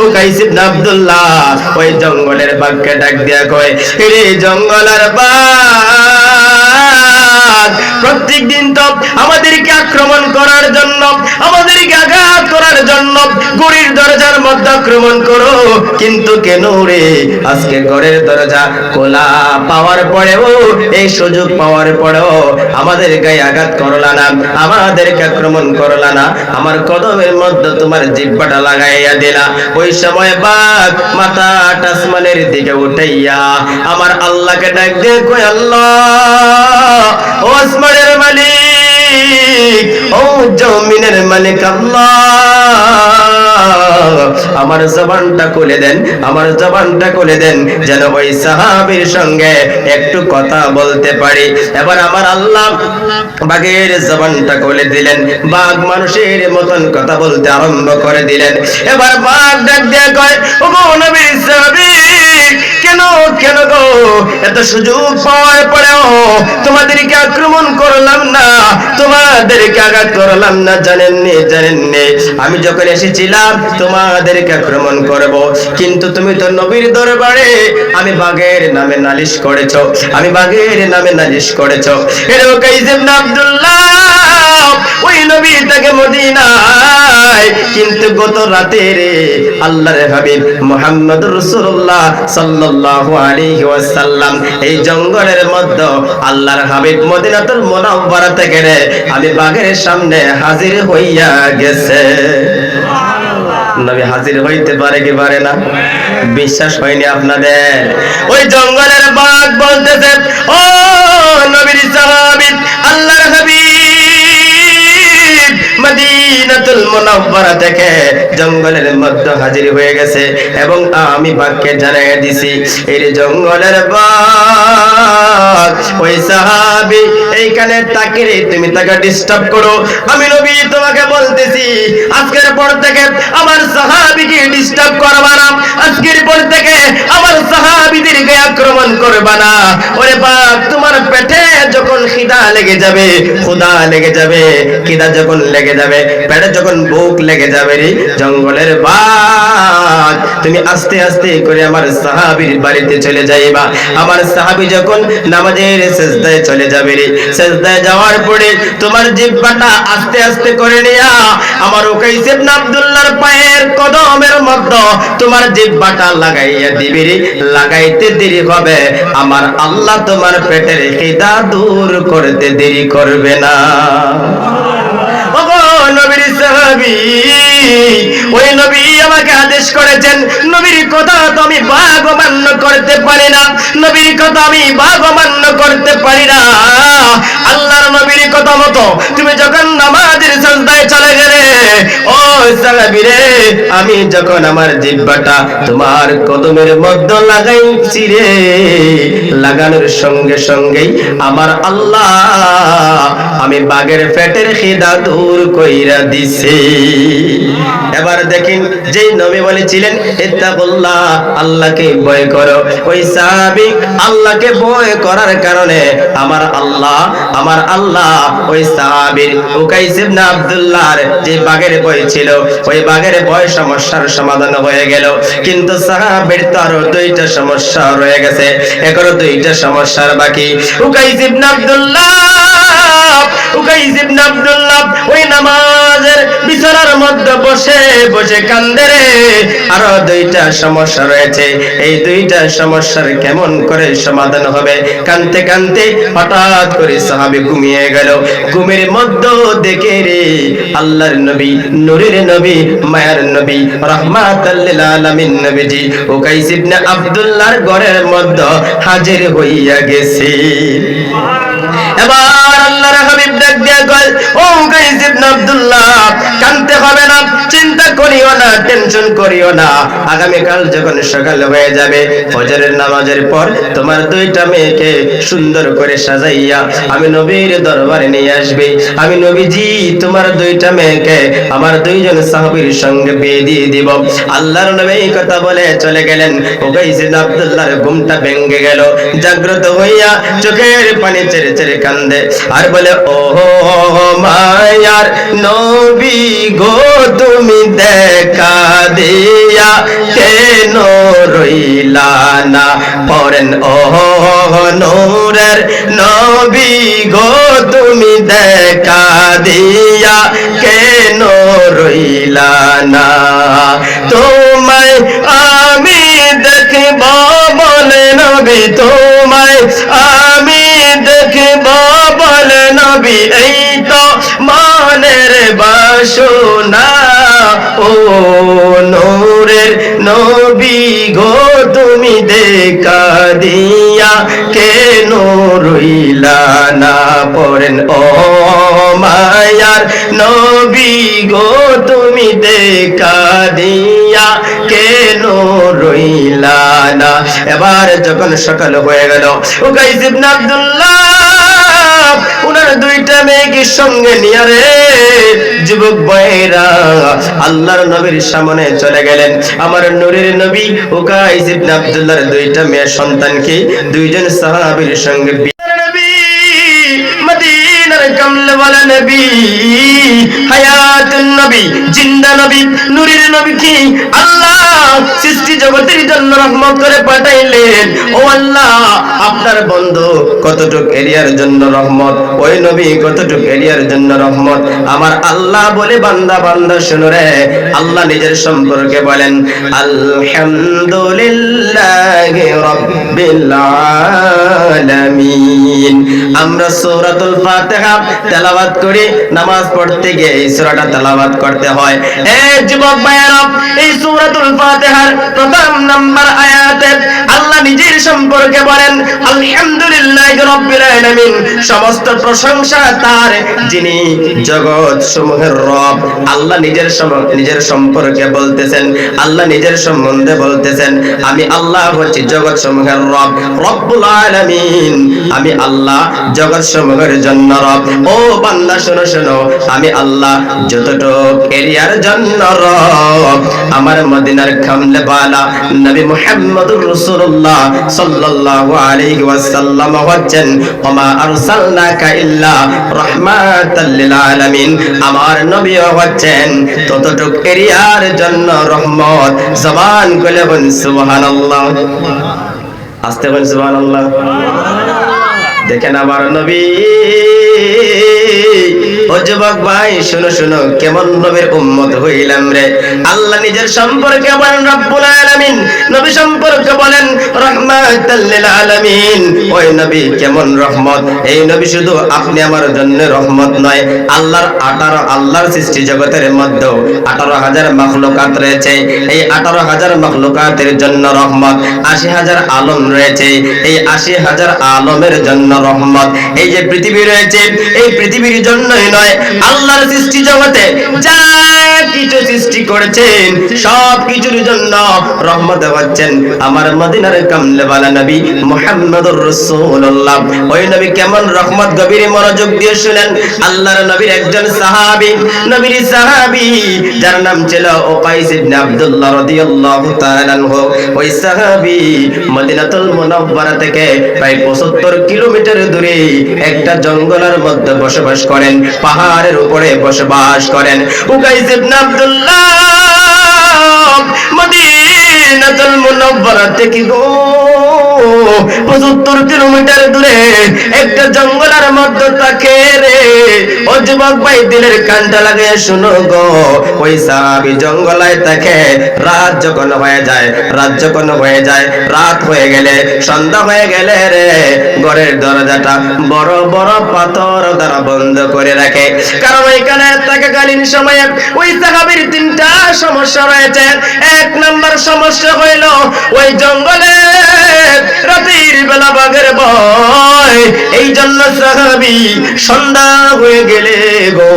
উকাইস ইবনে আব্দুল্লাহ ওই জঙ্গলের বাঘকে ডাক দিয়া কয়, রে জঙ্গলের বাঘ, প্রত্যেক দিন তো আমাদেরকে আক্রমণ করার জন্য, আমাদেরকে আঘাত করার জন্য ঘরের দরজার মধ্যে আক্রমণ করো, কিন্তু কেন রে আজকে ঘরের দরজা খোলা পাওয়ার পরেও, এই সুযোগ পাওয়ার পরেও আমাদের গায়ে আঘাত করলা না, আমাদেরকে আক্রমণ করলা না, আমার কদমের মধ্যে তোমার জিহ্বাটা লাগাইয়া দিলা। ওই সময় বাঘ মাথা আসমানের দিকে উঠাইয়া আমার আল্লাহকে ডাক দিয়ে কই, আল্লাহ, ও আসমানের মালিক, ও জমিনের মালিক আল্লাহ, আমার জবানটা খুলে দেন, আমার জবানটা খুলে দেন, যেন ওই সাহাবীর সঙ্গে একটু কথা বলতে পারি। এবার আমার আল্লাহ বাঘের জবানটা খুলে দিলেন, বাঘ মানুষের মতন কথা বলতে আরম্ভ করে দিলেন। এবার বাঘ ডাক দিয়ে কয়, ও নবীর সাহাবী, কেন কেন গো এত সুযোগ পাওয়ার পরেও তোমাদেরকে আক্রমণ করলাম না, তোমাদেরকে আঘাত করলাম না, জানেননি জানেননি আমি যখন এসেছিলাম তোমাদেরকে আক্রমণ করব, কিন্তু তুমি তো নবীর দরবারে আমি বাঘের নামে নালিশ করেছো, আমি বাঘের নামে নালিশ করেছো। এর উকাইস ইবনে আব্দুল্লাহ ওই নবী তাকে মদিনায়, কিন্তু গত রাতে রে আল্লাহর হাবিব মুহাম্মদুর রাসূলুল্লাহ সাল্লাল্লাহু আলাইহি ওয়াসাল্লাম এই জঙ্গলের মধ্যে আল্লাহর হাবিব মদিনাতুল মুনাওয়ারা থেকে রে আমি বাঘের সামনে হাজির হইয়া গেছে। নবী হাজির হইতে পারে কি পারে না? বিশ্বাস হয়নি আপনাদের? ওই জঙ্গলের বাঘ বলতেছে, ও নবীর সাহাবী, আল্লাহর হাবিব মদিনাতুল মুনাওয়ারা থেকে জঙ্গলের মধ্যে হাজির হয়ে গেছে এবং আমি বাঘকে জানিয়ে দিছি, এই জঙ্গলের বাঘ ওই সাহাবী এইখানে তাকে রে তুমি তাকে ডিস্টার্ব করো, আমি নবী তোমাকে বলতেছি আজকের পর থেকে আমার সাহাবীকে ডিস্টার্ব করবা না, আজকের পর থেকে আমার সাহাবীদেরকে আক্রমণ করবা না। ওরে বাঘ, তোমার পেটে যখন খিদা লেগে যাবে, ক্ষুধা লেগে যাবে, খিদা যখন লেগে যাবে, পেটে যখন ভুখ লেগে যাবে রে জঙ্গলের বাঘ, তুমি আস্তে আস্তে করে আমার সাহাবীর বাড়িতে চলে যাইবা। আমার সাহাবী যখন নামাজের সিজদায় চলে যাবে রে, সিজদায় যাওয়ার পরে তোমার জিহ্বাটা আস্তে আস্তে করে নিয়া আমার উকাইস ইবনে আব্দুল্লাহর পায়ের কদমের মধ্যে তোমার জিহ্বাটা লাগাইয়া দিবি রে, লাগাইতে দেরি হবে, আমার আল্লাহ তোমার পেটের খিদা দূর করতে দেরি করবে না। নবীর সাহাবী, ওই নবী আমাকে আদেশ করেছেন, নবীর কথা তো আমি বাঘ অমান্য করতে পারি না, নবীর কথা আমি বাঘ অমান্য করতে পারি না। আল্লাহর নবীর কথা মতো তুমি যখন নামাজের সিজদায় চলে গেলে, ও সাহাবী রে, আমি যখন আমার জিহ্বাটা তোমার কদমের মধ্যে লাগাইছি রে, লাগানোর সঙ্গে সঙ্গেই আমার আল্লাহ আমি বাঘের পেটের খিদা দূর কইরা দিছে। এবার দেখেন, যেই নবী বলেছিলেন ইত্তাকুল্লাহ, আল্লাহকে ভয় করো, ওই সাহাবী আল্লাহকে ভয় করার কারণে আমার আল্লাহ ওই সাহাবীর উকাইস ইবনে আব্দুল্লাহর যে বাঘের ভয় ছিল, ওই বাঘের ভয় সমস্যার সমাধান হয়ে গেল। কিন্তু সাহাবীর তো আরো দুইটা সমস্যা রয়ে গেছে, এখনো দুইটা সমস্যার বাকি। উকাইস ইবনে আব্দুল্লাহ ওই নামাজের বিছানার মধ্যে বসে বসে কান্দে রে। আরো দুইটা সমস্যা রয়েছে, এই দুইটা সমস্যার কেমন করে সমাধান হবে? কানতে কানতে হঠাৎ করে সাহাবী ঘুমিয়ে গেল। ঘুমের মধ্যে দেখে রে আল্লাহর নবী, নূরের নবী, মায়ার নবী, রাহমাতাল লিল আলামিন নবীজি উকাইস ইবনে আব্দুল্লাহর ঘরের মধ্যে হাজির হইয়া গেছে। এবার আল্লাহর হাবিব ডাক দিয়া কয়, ও উকাইস ইবনে আব্দুল্লাহ, কানতে হবে না, চিন্তা করিও না, টেনশন করিও না, আগামী কাল যখন সকাল হয়ে যাবে ফজরের নামাজের পর তোমার দুইটা মেয়েকে সুন্দর করে সাজাইয়া আমি নবীর দরবারে নিয়ে আসবে। আমি নবীজি তোমার দুইটা মেয়েকে আমার দুইজন সাহাবীর সঙ্গে বিয়ে দিয়ে দিব। আল্লাহর নবী এই কথা বলে চলে গেলেন। উকাইস ইবনে আব্দুল্লাহর ঘুমটা ভেঙে গেল, জাগ্রত হইয়া চোখের পানি ছেড়ে ছেড়ে কান্দে আর বলে, ও মায়ার নবী গো, তুমি দেখা দিয়া রইলা না। পড়েন ও নূরের নবী গো তুমি দেখা দিয়া কেন রইলা না। তোমায় আমি দেখব বলে নবী, তোমায় আমি দেখব বলে নবী, এই তো মনের বাসনা। ও নূরের নবী গো তুমি দেখা দিয়া কেন রইলা না। পড়েন ও মায়ার নবী গো তুমি দেখা দিয়া কেন রইলা না। এবার যখন সকাল হয়ে গেল, উকাইস ইবনে আব্দুল্লাহ উনার দুইটা মেয়েকে সঙ্গে নিয়ে রে যুবক ভাইরা আল্লাহর নবীর সামনে চলে গেলেন। আমার নূরের নবী উকাইস ইবনে আব্দুল্লাহর দুইটা মেয়ে সন্তানকে দুইজন সাহাবীর সঙ্গে মদিনার কামলে ওয়ালা নবী, হায়াতুন নবী, জিন্দা নবী, নূরের নবী কি আল্লাহ সৃষ্টি জগতের জন্য রহমত করে পাঠাইলেন। ও আল্লাহ, আপনার বন্ধু কতটুক এরিয়ার জন্য রহমত, ওই নবী কতটুক এরিয়ার জন্য রহমত। আমার আল্লাহ বলে বান্দা বান্দা শুনো রে, আল্লাহ নিজের সম্পর্কে বলেন আলহামদুলিল্লাহি রাব্বিল আলামিন। আমরা সূরাতুল ফাতিহা তেলাওয়াত করি, নামাজ পড়তে গিয়ে এই সূরাটা তেলাওয়াত করতে হয়। এই যুবক ভাইরা, এই সূরাতুল ফাতিহার প্রথম নাম্বার আয়াতে আল্লাহ নিজের সম্পর্কে বলেন আলহামদুলিল্লাহি রাব্বিল আলামিন। সমস্ত প্রশংসা তার যিনি জগৎ সমূহের রব। আল্লাহ নিজের সম্পর্কে বলতেছেন, আল্লাহ নিজের সম্বন্ধে বলতেছেন আমি আল্লাহ হচ্ছি জগৎ সমূহের রব, রব্বুল আলামিন। আমি আল্লাহ জগৎ সমূহের জন্য রব। ও বান্দা শোনো শোনো, আমি আল্লাহ যতটুক এরিয়ার জন্য রব। আমার মদিনার কামলে ওয়ালা নবী মুহাম্মদুর রাসূলুল্লাহ সাল্লাল্লাহু আলাইহি ওয়াসাল্লাম হচ্ছেন ওমা আরসালনাকা ইল্লা রাহমাতাল লিল আলামিন। আমার নবী হচ্ছেন ততটুক এরিয়ার জন্য রহমত। জবান খুলে বলেন সুবহানাল্লাহ, আস্তে বলেন সুবহানাল্লাহ। দেখেন আমার নবী। ও যুবক ভাই শোনো শোনো, কেমন নবীর উম্মত হইলাম রে। আল্লাহ নিজের সম্পর্কে বলেন রব্বুল আলামিন, নবী সম্পর্কে বলেন রাহমাতাল লিল আলামিন। ওই নবী কেমন রহমত। এই নবী শুধু আপনি আমার জন্য রহমত নয়, আল্লাহর সৃষ্টি জগতের মধ্যে 18,000 মাখলুকাত রয়েছে। এই 18,000 মাখলুকাতের জন্য রহমত। 80,000 আলম রয়েছে, এই 80,000 আলমের জন্য রহমত। এই যে পৃথিবী রয়েছে, এই পৃথিবীর জন্যই নয়, আল্লাহর সৃষ্টি জগতে যা কিছু সৃষ্টি করেছেন সব কিছুর জন্য রহমত হচ্ছেন আমার মদিনার কামলে ওয়ালা নবী মুহাম্মদুর রাসূলুল্লাহ। ওই নবী কেমন রহমত, গভীর মনোযোগ দিয়ে শুনেন। আল্লাহর নবীর একজন সাহাবী, নবীর সাহাবী যার নাম ছিল উকাইস ইবনে আব্দুল্লাহ রাদিয়াল্লাহু তাআলা আনহু। ওই সাহাবী মদিনাতুল মুনাওয়ারা থেকে প্রায় 75 কিলোমিটার দূরে একটা জঙ্গলের মধ্যে বসবাস করেন, পাহাড়ের উপরে বসবাস করেন। উকাইস ইবনে আব্দুল্লাহ মদিনাতুল মুনাওয়ারা থেকে 75 কিলোমিটার দূরে একটা জঙ্গলের মধ্যে থাকে রে। ও যুবক ভাই দিলের কানটা লাগিয়ে শুনো গো, ওই সাহাবী জঙ্গলায় থাকে। রাত যখন হয়ে যায়, রাত হয়ে গেলে, সন্ধ্যা হয়ে গেলে রে ঘরের দরজাটা বড় বড় পাথর দ্বারা বন্ধ করে রাখে। কারণ এখানে থাকাকালীন সময়ে ওই সাহাবীর 3টা সমস্যা রয়েছে। 1 নাম্বার সমস্যা হইল ওই জঙ্গলে রাতের বেলা বাঘের ভয়। এই জন্য সাহাবী সন্ধ্যা হয়ে গেলে গো,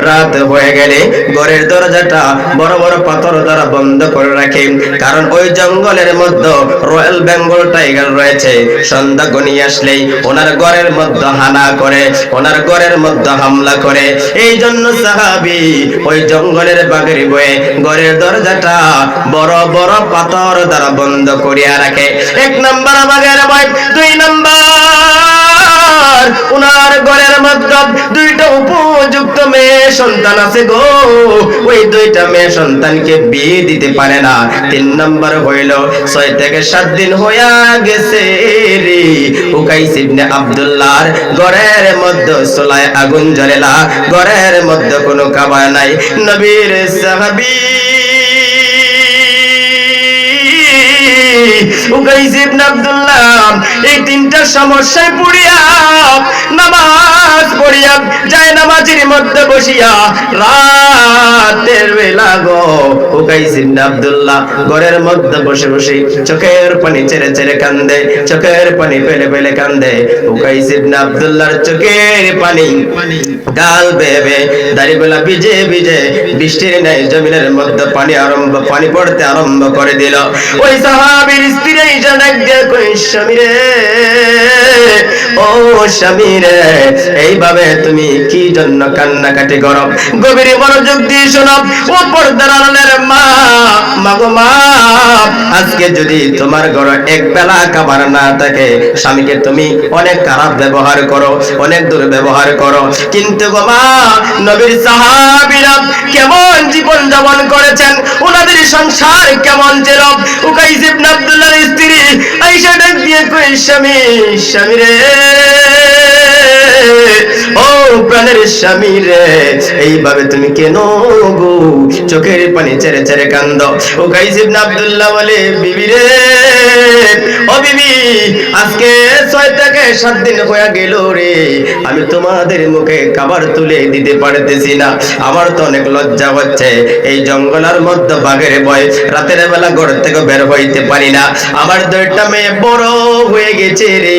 রাত হয়ে গেলে ঘরের দরজাটা বড় বড় পাথর দ্বারা বন্ধ করে রাখে। কারণ ওই জঙ্গলের মধ্যে রয়্যাল বেঙ্গল টাইগার রয়েছে। সন্ধ্যা ঘনিয়ে আসলেই ওনার ঘরের মধ্যে হানা করে, ওনার ঘরের মধ্যে হামলা করে। এই জন্য সাহাবী ওই জঙ্গলের বাঘের ভয়ে ঘরের দরজাটা বড় বড় পাথর দ্বারা বন্ধ করিয়া রাখে। 1 নাম্বার বাঘের ভয়। 2 নাম্বার উনার ঘরের মধ্যে দুইটা উপযুক্ত মেয়ে সন্তান আছে গো, ওই দুইটা মেয়ে সন্তানকে বিয়ে দিতে পারে না। 3 নাম্বার হইল 6 থেকে 7 দিন হইয়া গেছে রে, উকাইস ইবনে আব্দুল্লাহর ঘরের মধ্যে চুলায় আগুন জ্বলে না, ঘরের মধ্যে কোনো খাবার নাই। নবীর সাহাবী উকাইস ইবনে আব্দুল্লাহ এই তিনটা সমস্যায় পড়িয়া নামাজ পড়িয়া যায় নামাজের মধ্যে বসিয়া রাতের বেলা গো উকাইস ইবনে আব্দুল্লাহ ঘরের মধ্যে বসে বসে চোখের পানি ছেড়ে ছেড়ে কান্দে, চোখের পানি ফেলে ফেলে কান্দে। উকাইস ইবনে আব্দুল্লাহর চোখের পানি গাল বেবে দাড়িগুলা ভিজে ভিজে বৃষ্টির ন্যায় জমিনের মধ্যে পানি পড়তে আরম্ভ করে দিল। ওই সাহাবীর স্ত্রী এসে ডাক দিয়ে কই, স্বামী রে, ও স্বামী রে, এইভাবে তুমি কি জন্য কান্নাকাটি করো? গভীর মনোযোগ দিয়ে শোনো ও পর্দার আড়ালের মা, মাগো মা, আজকে যদি তোমার ঘরে এক বেলা খাবার না থাকে, স্বামীকে তুমি অনেক খারাপ ব্যবহার করো, অনেক দুর্ব্যবহার করো। কিন্তু গো মা, নবীর সাহাবীরা কেমন জীবন যাপন করেছেন, ওনাদের সংসার কেমন ছিল? উকাইস ইবনে আব্দুল্লাহর স্ত্রী আয়েশা ডাক দিয়ে কই, স্বামী, স্বামী রে, ও প্রাণের স্বামী রে, এইভাবে তুমি কেন গো চোখের পানি ছেড়ে ছেড়ে কান্দো? উকাইস ইবনে আব্দুল্লাহ বলে, বিবি রে, ও বিবি, আজকে 6 থেকে 7 দিন হয়ে গেল রে, আমি তোমাদের মুখে খাবার তুলে দিতে পারতেছি না। আমার তো অনেক লজ্জা হচ্ছে, এই জঙ্গলের মধ্যে বাঘের ভয়, রাতের বেলা ঘর থেকে বের হইতে পারি না। আমার 2টা মেয়ে বড় হয়ে গেছে রে,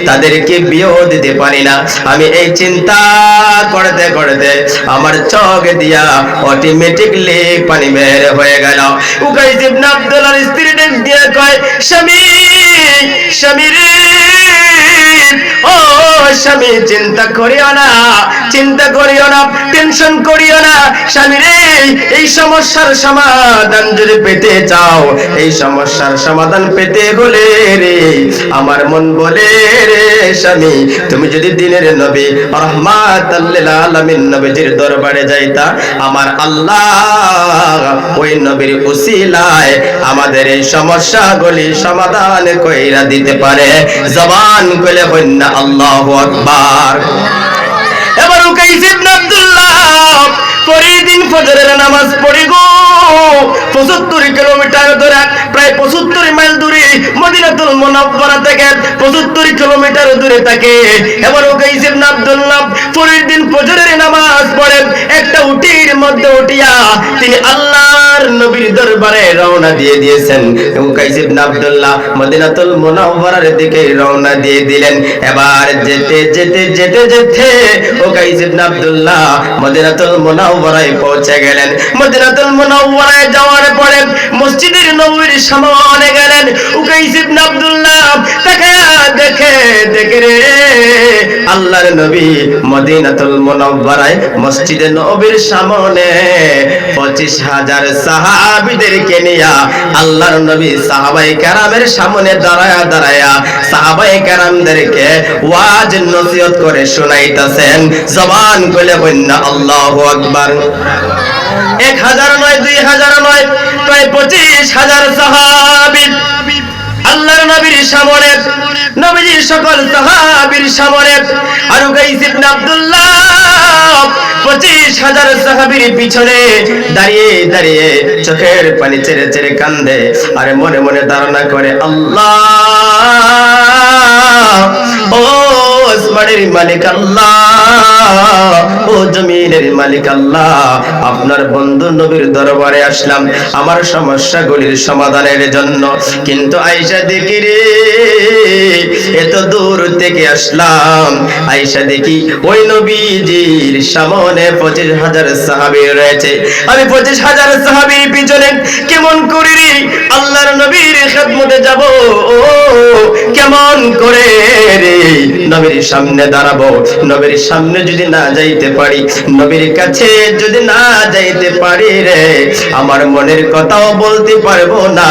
তাদেরকে বিয়েও দিতে পারি না। আমি এই চিন্তা করতে করতে আমার চোখ দিয়া অটোমেটিকলি পানি বের হয়ে গেল। উকাইস ইবনে আব্দুল্লাহর স্ত্রী ডাক দিয়ে কয়, স্বামী, স্বামী রে, ও স্বামী, চিন্তা করিও না, চিন্তা করিও না, টেনশন করিও না। স্বামী রে, এই সমস্যার সমাধান যদি পেতে চাও, এই সমস্যার সমাধান পেতে হলে রে, আমার মন বলে রে স্বামী, তুমি যদি দিনের নবী রাহমাতাল লিল আলামিন নবীজির দরবারে যাইতা, আমার আল্লাহ ওই নবীর উসিলায় আমাদের এই সমস্যাগুলি সমাধান কইরা দিতে পারে। জবান খুলে বলেন না আল্লাহু আকবার। এবার উকাইস ইবনে আব্দুল্লাহ প্রতিদিন ফজরের নামাজ পড়ি গো 75 কিলোমিটার দূরে, প্রায় 75 মাইল দূরে মদিনাতুল মুনাওয়ারা থেকে 75 কিলোমিটার দূরে থাকে। এবার উকাইস ইবনে আব্দুল্লাহ প্রতিদিন ফজরের নামাজ পড়েন, একটা উটির মধ্যে উঠিয়া তিনি আল্লাহর নবীর দরবারে রওনা দিয়ে দিয়েছেন। উকাইস ইবনে আব্দুল্লাহ মদিনাতুল মুনাওয়ারার দিকে রওনা দিয়ে দিলেন। এবার যেতে যেতে যেতে যেতে উকাইস ইবনে আব্দুল্লাহ মদিনাতুল মুনাওয়ারায় পৌঁছে গেলেন। মদিনাতুল মুনাওয়ারায় যাওয়ার পরে মসজিদের নববীর সামনে গেলেন। উকাইস ইবনে আব্দুল্লাহ তাকায়া দেখে দেখে রে, আল্লাহর নবী মদিনাতুল মুনাওয়ারায় মসজিদে নববীর সামনে 25,000 সাহাবীদেরকে নিয়া আল্লাহর নবী সাহাবায়ে কেরামের সামনে দাঁড়ায়া দাঁড়ায়া সাহাবায়ে কেরামদেরকে ওয়াজ নসিহত করে শোনাইতেছেন। জবান খুলে বলেন না আল্লাহু আকবার। 1000 নয়, 2000 নয়, প্রায় 25,000 সাহাবী আল্লাহর নবীর সামনে, নবীজির সকল সাহাবীর সামনে। আর উকাইস ইবনে আব্দুল্লাহ 25,000 সাহাবীর পিছনে দাঁড়িয়ে দাঁড়িয়ে চোখের পানি ছেড়ে ছেড়ে কান্দে, আর মনে মনে ধারণা করে, আল্লাহ, ও আসমানের মালিক আল্লাহ, ও জমিনের মালিক আল্লাহ, আপনার বন্ধু নবীর দরবারে আসলাম আমার সমস্যাগুলির সমাধানের জন্য, কিন্তু আয়েশা দেখি রে, এত দূর থেকে আসলাম, আয়েশা দেখি ওই নবীজির সামনে 25,000 সাহাবী রয়েছে, আমি 25,000 সাহাবীর পিছনে কেমন করি রে আল্লাহর নবীর খেদমতে যাব কেমন করে রে নবীর সামনে দাঁড়াবো নবীর সামনে যদি না যাইতে পারি নবীর কাছে যদি না যাইতে পারি রে আমার মনের কথাও বলতে পারবো না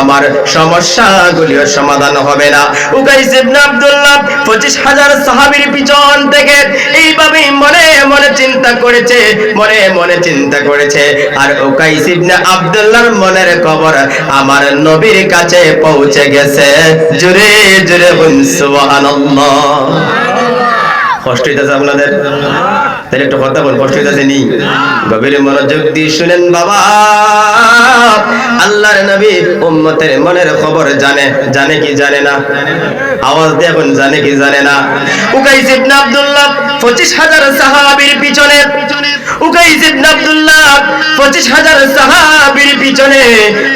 আমার সমস্যাগুলিও সমাধান হবে না উকাইস ইবনে আব্দুল্লাহ 25,000 সাহাবীর পিছন থেকে এইভাবে মনে মনে চিন্তা করেছে আর উকাইস ইবনে আব্দুল্লাহর মনের খবর আমার নবীর কাছে পৌঁছে গেছে জোরে জোরে বলুন সুবহানাল্লাহ কষ্ট হইতেছে আপনাদের তাহলে একটু কথা বল কষ্ট হইতেছে নি গভীর মনোযোগ দিয়ে শুনেন বাবা আল্লাহর নবী উম্মতের মনের খবর জানে কি জানে না আওয়াজ দিয়ে এখন জানে কি জানে না উকাইস ইবনে আব্দুল্লাহ 25,000 সাহাবীর পিছনে উকাইস ইবনে আব্দুল্লাহ 25,000 সাহাবীর পিছনে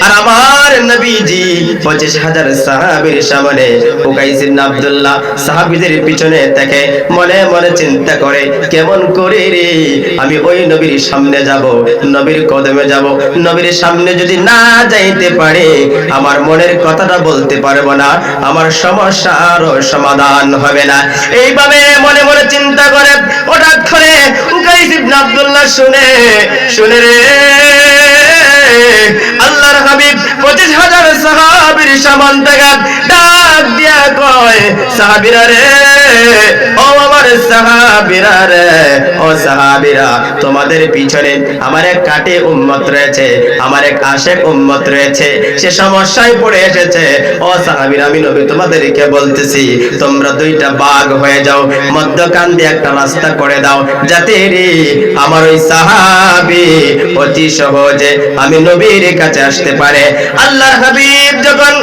আর আমার নবীজি 25,000 সাহাবীর সামনে উকাইস ইবনে আব্দুল্লাহ সাহাবীদের পিছনে থেকে মনে মনে চিন্তা করে কেমন করে রে আমি ওই নবীর সামনে যাব নবীর কদমে যাব নবীর সামনে যদি না যাইতে পারে আমার মনের কথাটা বলতে পারবো না আমার সমস্যার সমাধান হবে না এইভাবে মনে মনে চিন্তা করে হঠাৎ করে উকাইস ইবনে আব্দুল্লাহ শুনে রে আল্লাহর হাবিব 25,000 সাহাবীর সামন থেকে ডাক দিয়া কয় সাহাবীরা রে ও আমার সাহাবীরা রে ও সাহাবীরা তোমাদের পিছনে আমার এক কাটে উম্মত রয়েছে আমার এক আশেক উম্মত রয়েছে সে সমস্যায় পড়ে এসেছে ও সাহাবীরা আমি নবী তোমাদেরকে বলতেছি তোমরা দুইটা ভাগ হয়ে যাও মধ্যখান দিয়ে একটা রাস্তা করে দাও যাতে রে আমার ওই সাহাবী অতি সহজে আমি নবীর কাছে আসতে পারে আল্লাহর হাবিব যখন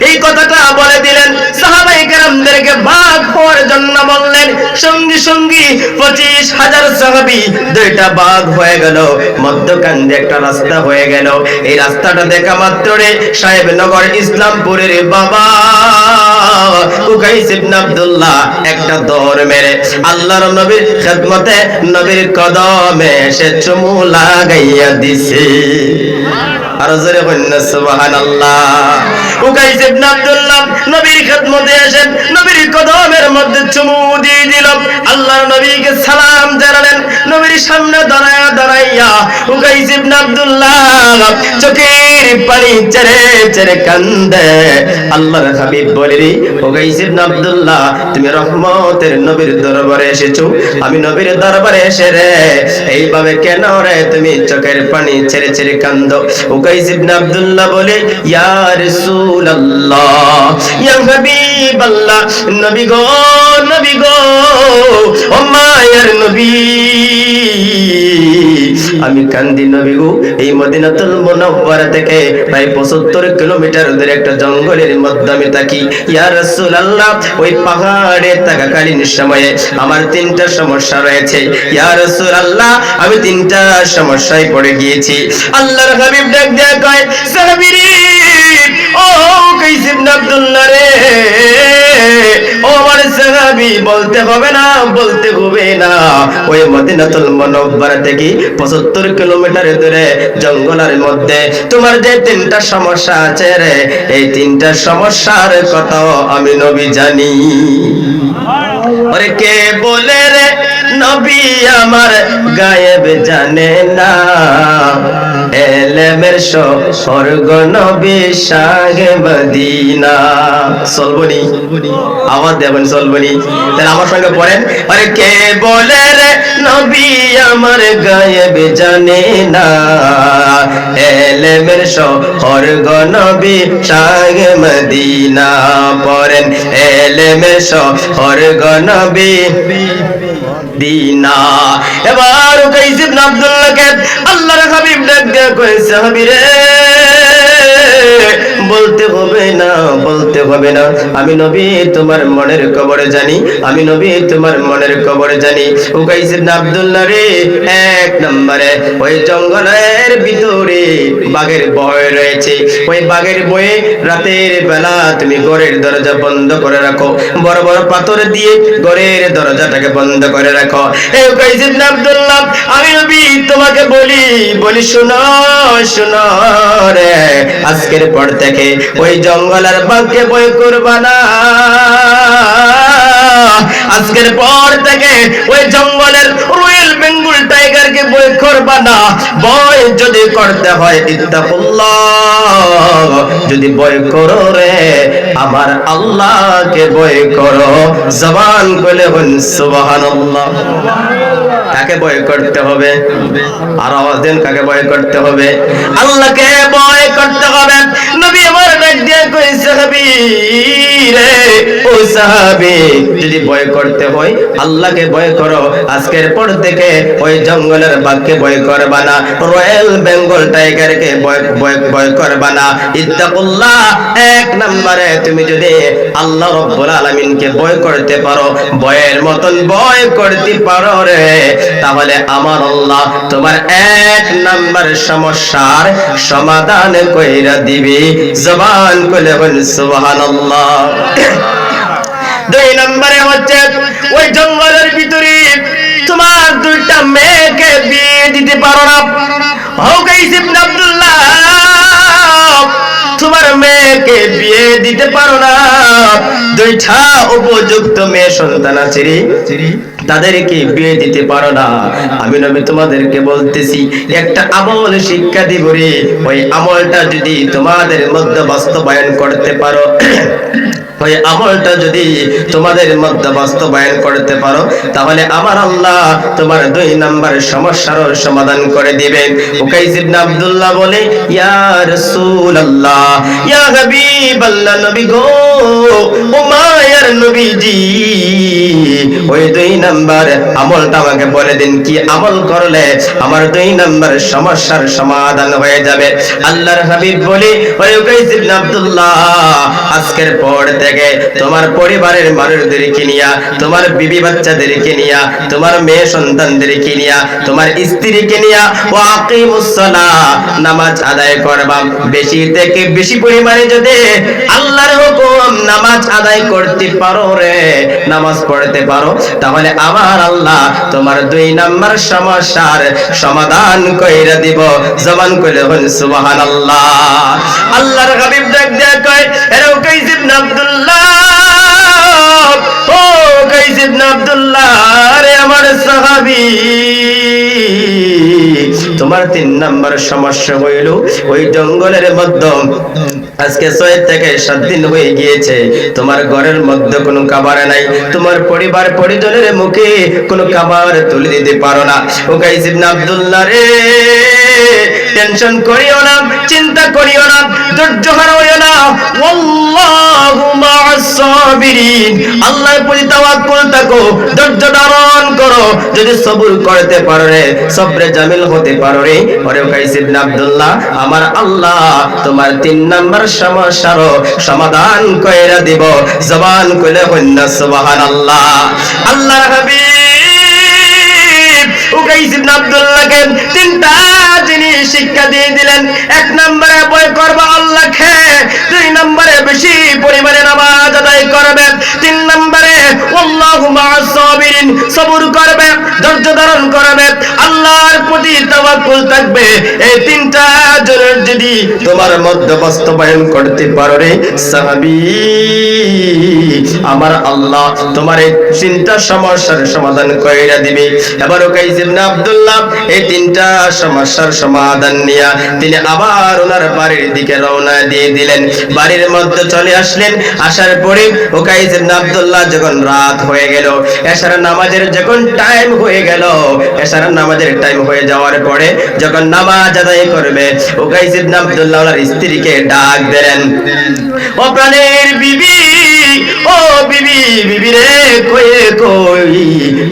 এই কথাটা বলে দিলেন সাহাবায়ে কেরামদেরকে ভাগ হওয়ার জন্য বললেন সঙ্গে সঙ্গে 25,000 সাহাবী দুইটা ভাগ হয়ে গেল মধ্যখান দিয়ে একটা রাস্তা হয়ে গেল এই রাস্তাটা দেখা মাত্রই সাহেবনগর ইসলামপুরের বাবা উকাইস ইবনে আব্দুল্লাহ একটা দৌড় মেরে আল্লাহর নবীর খেদমতে নবীর কদমে সে চুমু লাগাইয়া দিছে আর জোরে বলেন সুবহানাল্লাহ উকাইস ইবনে আব্দুল্লাহ নবীর খেদমতে এসে নবীর কদমের মধ্যে চুমু দিয়ে দিল আল্লাহর নবীকে সালাম জানালেন নবীর সামনে দাঁড়াইয়া উকাইস ইবনে আব্দুল্লাহ চোখের পানি ছেড়ে ছেড়ে কান্দে আল্লাহর হাবিব বলেন উকাইস ইবনে আব্দুল্লাহ তুমি রহমতের নবীর দরবারে এসেছো আমি নবীর দরবারে এসে রে এইভাবে কেন রে তুমি চোখের পানি ছেড়ে ছেড়ে কান্দো উকাইস ইবনে আব্দুল্লাহ বলে ইয়া রাসূলুল্লাহ ইয়া হাবিবাল্লাহ নবী গো ও মায়ের নবী আমি কান্দি নবী গো এই মদিনাতুল মুনাওয়ারা থেকে প্রায় 75 কিলোমিটার দূরে একটা জঙ্গলের মধ্যে আমি থাকি ইয়া রাসূলুল্লাহ ওই পাহাড়ে থাকাকালীন সময়ে আমার তিনটা সমস্যা রয়েছে ইয়া রাসূলুল্লাহ আমি তিনটা সমস্যায় পড়ে গিয়েছি আল্লাহর হাবিব ডাক দেয়া কয় সাহাবীরে ও উকাইস ইবনে আব্দুল্লাহ রে ও আমার সাহাবী বলতে হবে না ওই মদিনাতুল মুনাওয়ারা থেকে 75 কিলোমিটার দূরে জঙ্গলের মধ্যে তোমার যে তিনটা সমস্যা আছে রে এই তিনটা সমস্যার কথাও আমি নবী জানি আরে কে বলে রে নবী আমার গায়েব জানে না এলেমের স্বর্গ নবী শাহে মদিনা চলবনি আওয়াজ দেবেন চলবনি তাহলে আমার সঙ্গে পড়েন আরে কে বলে রে নবী আমার গায়েব জানে না এলেমের স্বর্গ নবী শাহে মদিনা পড়েন এলেমের স্বর্গ নবী দিনা এবার উকাইস ইবনে আব্দুল্লাহকে আল্লাহর হাবিব ডাক দেয়া কইছে সাহাবী রে বলতে হবে না আমি নবী তোমার মনের খবর জানি উকাইস ইবনে আব্দুল্লাহ রে এক নম্বরে ওই জঙ্গলের ভিতরে বাঘের ভয় রয়েছে ওই বাঘের ভয়ে রাতের বেলা তুমি ঘরের দরজা বন্ধ করে রাখো বড় বড় পাথর দিয়ে ঘরের দরজাটাকে বন্ধ করে রাখো এই উকাইস ইবনে আব্দুল্লাহ আমি নবী তোমাকে বলি শোনো রে আজকের পর থেকে ওই জঙ্গলের বাঘকে ভয় করবা না। আজকের পর থেকে ওই জঙ্গলের রয়্যাল বেঙ্গল টাইগারকে ভয় করবা না। ভয় যদি করতে হয় ইত্তাকুল্লাহ, যদি ভয় করো রে আমার আল্লাহকে ভয় করো। জবান খুলে বল সুবহানাল্লাহ। কাকে ভয় করতে হবে? আর আওয়াজ দেন, কাকে ভয় করতে হবে? আল্লাহকে ভয় করতে হবে। নবী আমার ডাক দিয়ে কই সাহাবী রে, ও সাহাবী, যদি ভয় করতে হয় আল্লাহকে ভয় করো। আজকের পর থেকে ওই জঙ্গলের বাঘকে ভয় করবা না, রয়্যাল বেঙ্গল টাইগারকে ভয় করবা না। ইত্তাকুল্লাহ, এক নম্বরে তুমি যদি আল্লাহ রাব্বুল আলামিনকে ভয় করতে পারো, ভয়ের মতন ভয় করতে পারো রে, তাহলে আমার আল্লাহ তোমার এক নম্বর সমস্যার সমাধান কইরা দিবে। জবান খুলে বল সুবহানাল্লাহ। দুই নম্বরে হচ্ছে ওই জঙ্গলের ভিতরে তোমার দুইটা মেয়েকে বিয়ে দিতে পারো না। হুকাইস ইবনে আব্দুল্লাহ, তোমার মেয়েকে বিয়ে দিতে পারো না। দুইটা উপযুক্ত মেয়ে সন্তান আছে রে, তাদেরকে বিয়ে দিতে পারো না। আমি নবী তোমাদেরকে বলতেছি, একটা আমল শিক্ষা দিব রে, ওই আমলটা যদি তোমাদের মধ্যে বাস্তবায়ন করতে পারো, ওই আমলটা যদি তোমাদের মধ্যে বাস্তবায়ন করতে পারো, তাহলে আমার আল্লাহ তোমার দুই নাম্বার সমস্যার সমাধান করে দিবেন। উকাইস ইবনে আব্দুল্লাহ বলে, ইয়া রাসূলুল্লাহ, ইয়া হাবিবাল্লাহ, নবী গো, ও মায়ার নবীজি, ওই দুই নাম্বার আমলটা আমাকে বলে দিন, কি আমল করলে আমার দুই নাম্বার সমস্যার সমাধান হয়ে যাবে। আল্লাহর হাবিব বলে, ওই উকাইস ইবনে আব্দুল্লাহ, আজকের পর থেকে তোমার পরিবারের মানুষদেরকে নিয়া, তোমার বিবি বাচ্চাদেরকে নিয়া, তোমার মেয়ে সন্তানদেরকে নিয়া, তোমার স্ত্রীকে নিয়া ওয়াকিমুস সালাহ, নামাজ আদায় করবা। বেশি থেকে বেশি পরিমাণে যদি আল্লাহর হুকুম নামাজ আদায় করতে পারো রে, নামাজ পড়তে পারো, তাহলে আমার আল্লাহ তোমার দুই নাম্বার সমস্যার সমাধান কইরা দিব। জবান কইলে বল সুবহানাল্লাহ। আল্লাহর হাবিব ডাক দেয়া কয়, এরা উকাইস ইবনে আব্দুল্লাহ, ও উকাইস ইবনে আব্দুল্লাহ রে আমার সাহাবী, তোমার তিন নাম্বার সমস্যা হইল ওই জঙ্গলের মধ্যে আজকে 6 থেকে 7 দিন হয়ে গিয়েছে, তোমার ঘরের মধ্যে কোনো খাবার নাই, তোমার পরিবার পরিজনের মুখে কোনো খাবার তুলে দিতে পারো না। উকাইস ইবনে আব্দুল্লাহ রে, টেনশন করিও না, চিন্তা করিও না, ধৈর্য হারাইও না। আল্লাহু মা'আস সাবিরিন, আল্লাহর প্রতি তাওয়াক্কুল থাকো, ধৈর্য ধারণ করো। যদি সবর করতে পারো রে, সবরে জামিল হতে পারো রে, ওরে উকাইস ইবনে আব্দুল্লাহ, আমার আল্লাহ তোমার তিন নাম্বার সমস্যার সমাধান কইরা দিব। জবান কইলে হন্না সুবহানাল্লাহ। আল্লাহর হাবিব উকাইস ইবনে আব্দুল্লাহকে তিনটা জিনিস শিক্ষা দিয়ে দিলেন। এক নম্বরে ভয় করবে আল্লাহকে, দুই নম্বরে বেশি পরিমাণে নামাজ আদায় করবে, তিন নম্বরে আল্লাহু মা'আস সাবিরিন, সবর করবে, ধৈর্য ধারণ করবে, আল্লাহর প্রতি তাওয়াক্কুল থাকবে। এই তিনটা জনের যদি তোমার মধ্যে বাস্তবায়ন করতে পারো রে সাহাবী, আমার আল্লাহ তোমার এই তিনটা সমস্যার সমাধান কইরা দিবে। এবার উকাইস ইবনে আব্দুল্লাহ এই তিনটা সমস্যার সমাধান নিয়া তিনি আবার ওনার বাড়ির দিকে রওনা দিয়ে দিলেন। বাড়ির মধ্যে চলে আসলেন। আসার পরে উকাইস ইবনে আব্দুল্লাহ যখন রাত হয়ে গেল, এশার নামাজের যখন টাইম হয়ে গেল, এশার নামাজের টাইম হয়ে যাওয়ার পরে যখন নামাজ আদায় করবে, উকাইস ইবনে আব্দুল্লাহ ওনার স্ত্রীকে ডাক দিলেন, ও প্রাণের বিবি, ও বিবি, বিবি রে, কই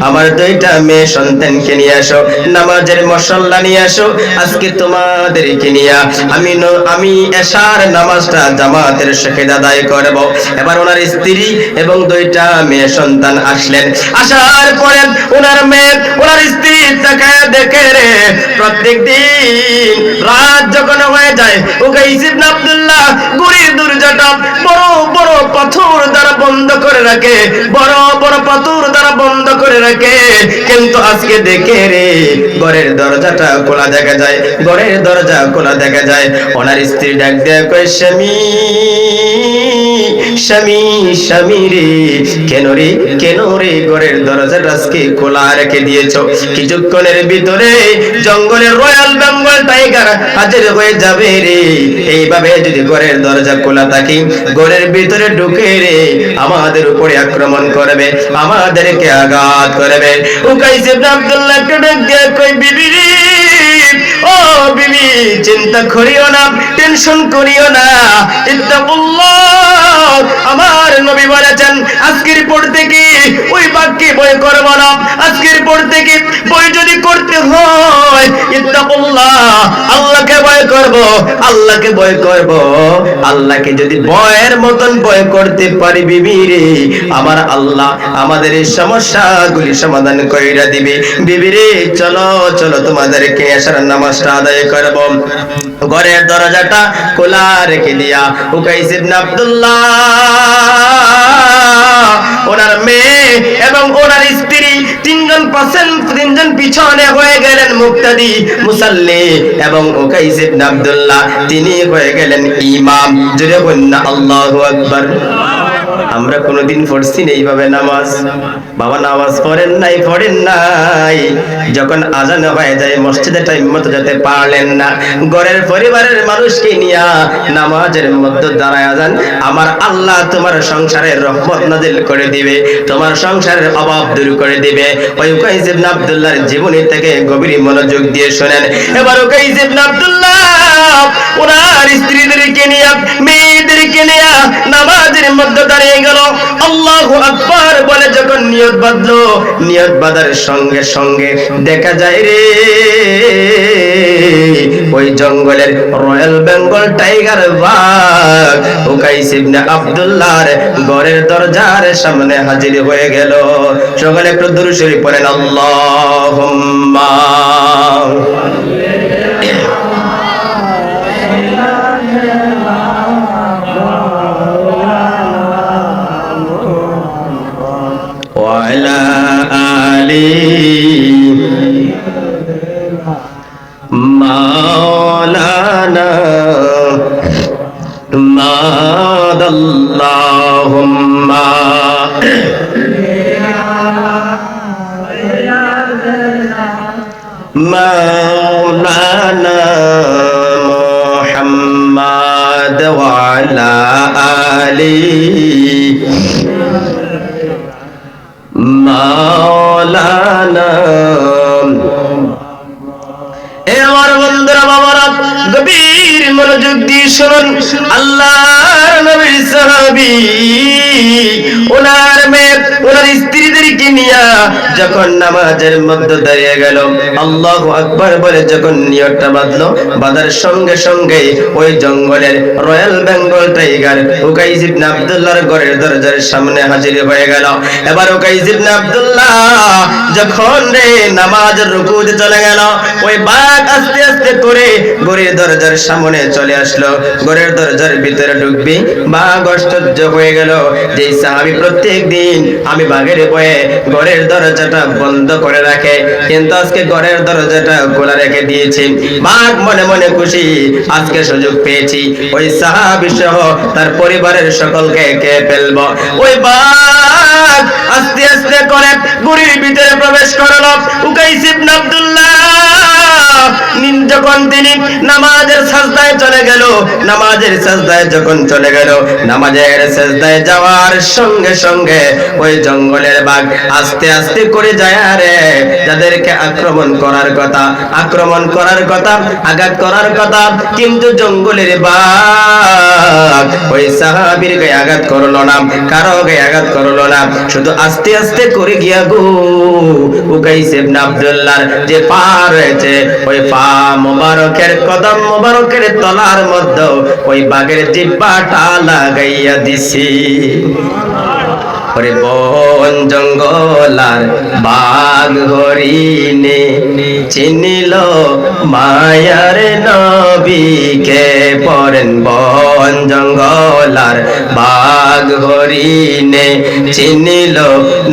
আমার দুইটা মেয়ে সন্তানকে নিয়ে আসো, নামাজের মশাল্লা নিয়ে আসো, আজকে তোমাদেরকে নিয়ে আমি এশার নামাজটা জামাতের সাথে আদায় করব। এবার ওনার স্ত্রী এবং দুইটা মেয়ে সন্তান আসলেন। আসার পরে ওনার মেয়ে ওনার স্ত্রী তাকায় দেখে রে, প্রত্যেক দিন রাত যখন হয়ে যায় উকাইস ইবনে আব্দুল্লাহ ঘুরে দূর দরজাটা বড় বড় পাথর দ্বারা বন্ধ করে রাখে, বড় বড় পাথর দ্বারা বন্ধ করে রাখে। কিন্তু আজকে দেখে রে ঘরের দরজাটা খোলা দেখা যায়, ঘরের দরজা খোলা দেখা যায়। ওনার স্ত্রী ডাক দেয়া কয়, স্বামী স্বামী স্বামী রে, কেন রে কেন রে ঘরের দরজাটা আজকে খোলা রেখে দিয়েছো? কিছুক্ষণের ভিতরে জঙ্গলের রয়্যাল বেঙ্গল টাইগার হাজির হয়ে যাবে রে। এইভাবে যদি ঘরের দরজা খোলা থাকে, ঘরের ভিতরে ঢুকে রে আমাদের উপরে আক্রমণ করবে, আমাদেরকে আঘাত করবে। উকাইস ইবনে আব্দুল্লাহ কে ডাক দিয়ে কই, বিবি রে, ও বিবি, চিন্তা করিও না, টেনশন করিও না, ইত্তাকুল্লাহ। আমার নবী বলেছেন আজকের পর থেকে ওই বাক্যে ভয় করব না, আজকের পর থেকে ভয় যদি করতে হয় ইত্তাকুল্লাহ, আল্লাহকে ভয় করব, আল্লাহকে ভয় করব। আল্লাহকে যদি ভয়ের মতন ভয় করতে পারি বিবি রে, আমার আল্লাহ আমাদের এই সমস্যাগুলি সমাধান কইরা দিবে। বিবি রে, চলো চলো তোমাদেরকে এশার নামাজটা আদায় করব। ঘরের দরজাটা খোলা রেখে দিয়া উকাইস ইবনে আব্দুল্লাহ ওনার মেয়ে এবং ওনার স্ত্রী তিনজন পিছনে হয়ে গেলেন মুক্তাদি মুসাল্লি, এবং উকাইস ইবনে আব্দুল্লাহ তিনি হয়ে গেলেন ইমাম। জোরে বলুন আল্লাহু আকবার। আমরা কোনোদিন পড়ছি না এইভাবে নামাজ? বাবা নামাজ পড়েন নাই? পড়েন নাই। যখন আজান হয়ে যায় মসজিদে টাইম মতো যেতে পারলেন না, ঘরের পরিবারের মানুষকে নিয়ে নামাজের মধ্যে দাঁড়ায় যান, আমার আল্লাহ তোমার সংসারের রহমত নাজিল করে দিবে, তোমার সংসারের অভাব দূর করে দিবে। ওই উকাইস ইবনে আব্দুল্লাহর জীবনী থেকে গভীর মনোযোগ দিয়ে শুনেন। এবার উকাইস ইবনে আব্দুল্লাহ ওনার স্ত্রীদেরকে নিয়ে মেয়েদেরকে নিয়ে নামাজের মধ্যে দাঁড়িয়ে গেল। আল্লাহু আকবার বলে যখন নিয়ত বাঁধলো, নিয়ত বাঁধার সঙ্গে সঙ্গে দেখা যায় রে ওই জঙ্গলের রয়্যাল বেঙ্গল টাইগার বাঘ উকাইস ইবনে আব্দুল্লাহর ঘরের দরজার সামনে হাজির হয়ে গেল। সকলে একটু দুরূদ শরীফ পড়েন, আল্লাহুম্মা وعلى آله مولانا ماد اللهم مولانا محمد وعلى آله মাওলানা। আমার বন্ধুরা বাবারা গভীর মনোযোগ দিয়ে শুনুন। আল্লাহর নবীর সাহাবী ওনার মেয়ে ওনার স্ত্রীদেরকে নিয়ে যখন নামাজের মধ্যে দাঁড়িয়ে গেল, আল্লাহু আকবার বলে যখন নিয়তটা বাঁধলো, বাঁধার সঙ্গে সঙ্গে ওই জঙ্গলের রয়্যাল বেঙ্গল টাইগার উকাইস ইবনে আব্দুল্লাহর ঘরের দরজার সামনে হাজির হয়ে গেল। এবার উকাইস ইবনে আব্দুল্লাহ যখন রে নামাজের রুকুতে চলে গেল, ওই বাঘ আস্তে আস্তে করে ঘরের দরজার সামনে চলে আসলো। ঘরের দরজার ভিতরে ঢুকবি, বাঘ আশ্চর্য হয়ে গেল যে সাহাবী প্রত্যেক দিন আমি বাঘের ভয়ে ঘরের দরজাটা বন্ধ করে রাখে, কিন্তু আজকে ঘরের দরজাটা খোলা রেখে দিয়েছি। বাঘ মনে মনে খুশি, আজকে সুযোগ পেয়েছি ওই সাহাবী সহ তার পরিবারের সকলকে কে ফেলবো। ওই বাঘ আস্তে আস্তে করে ঘরের ভিতরে প্রবেশ করলো। উকাইস ইবনে আব্দুল্লাহ যখন তিনি নামাজের সাজদায় চলে গেল, নামাজের সাজদায় যখন চলে গেল, নামাজের সাজদায় যাওয়ার সঙ্গে সঙ্গে ওই জঙ্গলের বাঘ আস্তে আস্তে করে যায় রে যাদেরকে আক্রমণ করার কথা, আক্রমণ করার কথা, আঘাত করার কথা, কিন্তু জঙ্গলের বাঘ ওই সাহাবীর গায়ে আঘাত করলো না, কারো গায়ে আঘাত করলো না, শুধু আস্তে আস্তে করে গিয়া গো উকাইস ইবনে আব্দুল্লাহর যে পা রয়েছে ওই পা মুবারকের কদম মুবারকের তলার মধ্যে ওই বাঘের জিহ্বাটা লাগাইয়া দিছি। ওরে বন জঙ্গল আর বাঘ হরিণে চিনিল মায়ার নবীকে পরেন বন জঙ্গল আর বাঘ হরিণে চিনিল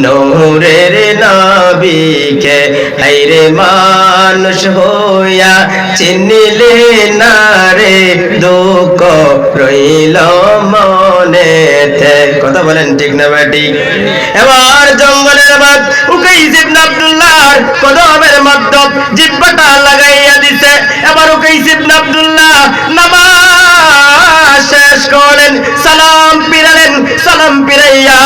নূরের নবীকে হাইরে মানুষ হইয়া চিনিলে না রে দুঃখ রইল মনেতে কথা বলেন ঠিক না বেটি এবার জঙ্গলের বাঘ উকাইস ইবনে আব্দুল্লাহর কদমের মধ্যে জিহ্বাটা লাগাইয়া দিছে এবার উকাইস ইবনে আব্দুল্লাহ নামাজ শেষ করেন সালাম ফিরালেন সালাম ফিরাইয়া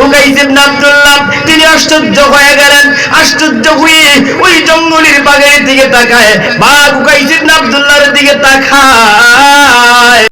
উকাইস ইবনে আব্দুল্লাহ তিনি আশ্চর্য হয়ে গেলেন আশ্চর্য হয়ে ওই জঙ্গলের বাঘের দিকে তাকায় বাঘ উকাইস ইবনে আব্দুল্লাহর দিকে তাকায়